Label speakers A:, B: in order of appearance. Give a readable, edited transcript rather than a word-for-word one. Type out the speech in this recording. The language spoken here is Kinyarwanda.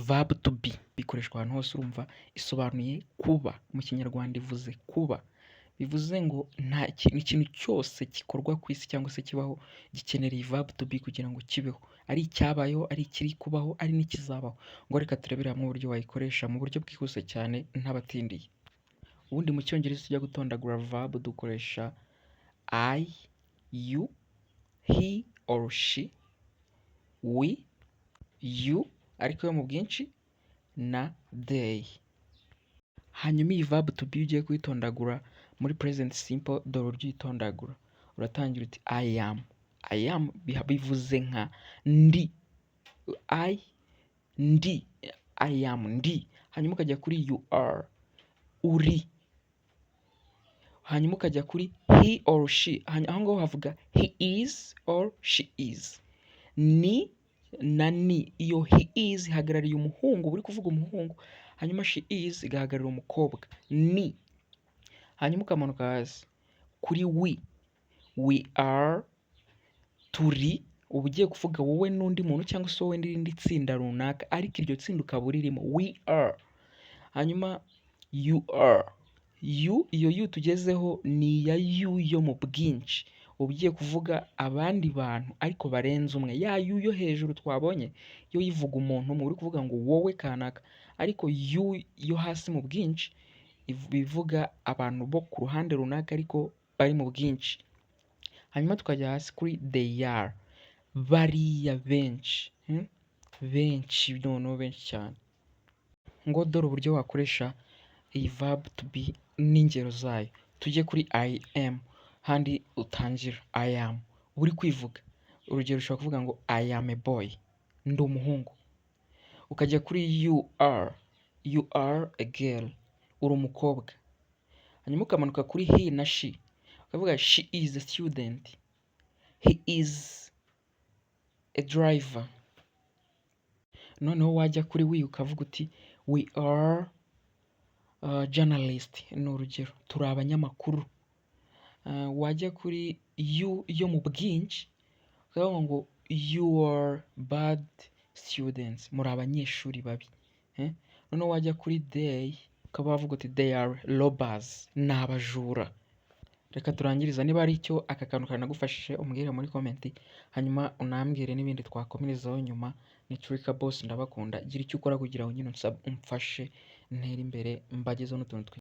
A: verb to be bikoreshwa ahantu hose urumva isobanuye kuba, mu kinyarwanda ivuze kuba, bivuze ngo nta ikintu cyose gikorwa ku isi cyangwa se kibaho gikenera iyi verb to be kugira ngo kibeho, ari icyabayeho, ari ikiri kubaho, ari n'ikizabaho. Ngo reka turebere hamwe uburyo wayikoresha mu buryo bwihuse cyane ntabatindiye. Ubundi mu cyongereza tujya gutondagura verb dukoresha I, you, he or she, we, you ariko yo mu bwinshi na they. Hanyuma iyi verb to be iyo ugiye kuyitondagura muri present simple dore uburyo uyitondagura. Uratangira uti I am. I am bivuze nka ndi. Ndi. I am ndi. Hanyuma ukajya kuri you are. Uri. Hanyuma ukajya kuri he or she. Aho ngaho havuga he is or she is. Ni na ni. Iyo he is ihagarariye umuhungu, uri kuvuga umuhungu. Hanyuma she is igahagararira umukobwa. Ni. Hanyuma ukamanuka hasi kuri we. We are. Turi. Uba ugiye kuvuga wowe n'undi muntu cyangwa se wowe n'irindi tsinda runaka ariko iryo tsinda ukaba uririmo. We are. Hanyuma you are. Iyo you tugezeho ni iya you yo mu bwinshi. Uba ugiye kuvuga abandi bantu ariko barenze umwe. Ya you yo hejuru twabonye yo yivuga umuntu umwe, uri kuvuga ngo wowe kanaka, ariko you yo hasi mu bwinshi bivuga abantu bo ku ruhande runaka ariko bari mu bwinshi. Hanyuma tukajya hasi kuri they are. Bariya benshi. Benshi noneho benshi cyane. Ngo dore uburyo wakoresha iyi verb to be n'ingero zayo. Tujye kuri I am. Handi utangira I am. Uri kwivuga. Urugero ushobora kuvuga ngo I am a boy. Ndi umuhungu. Ukajya kuri you are. You are a girl. Uri umukobwa. Hanyuma ukamanuka kuri he na she. Ukavuga she is a student. He is a driver. Noneho wajya kuri we ukavuga uti we are journalist. Ni urugero turi abanyamakuru. Wajya kuri you yo mu bwinshi ukavuga ngo you are bad students. Muri abanyeshuri babi. Noneho wajya kuri they ukaba wavuga uti they are robbers. Ni abajura. Reka turangiriza, niba ari icyo aka kantu kanagufashije umbwire muri comment, hanyuma unambwire n'ibindi twakomerezaho nyuma. Ni Trika Boss, ndabakunda. Gira icyo ukora kugira ngo nyine umfashe ntere imbere mbagezeho n'utuntu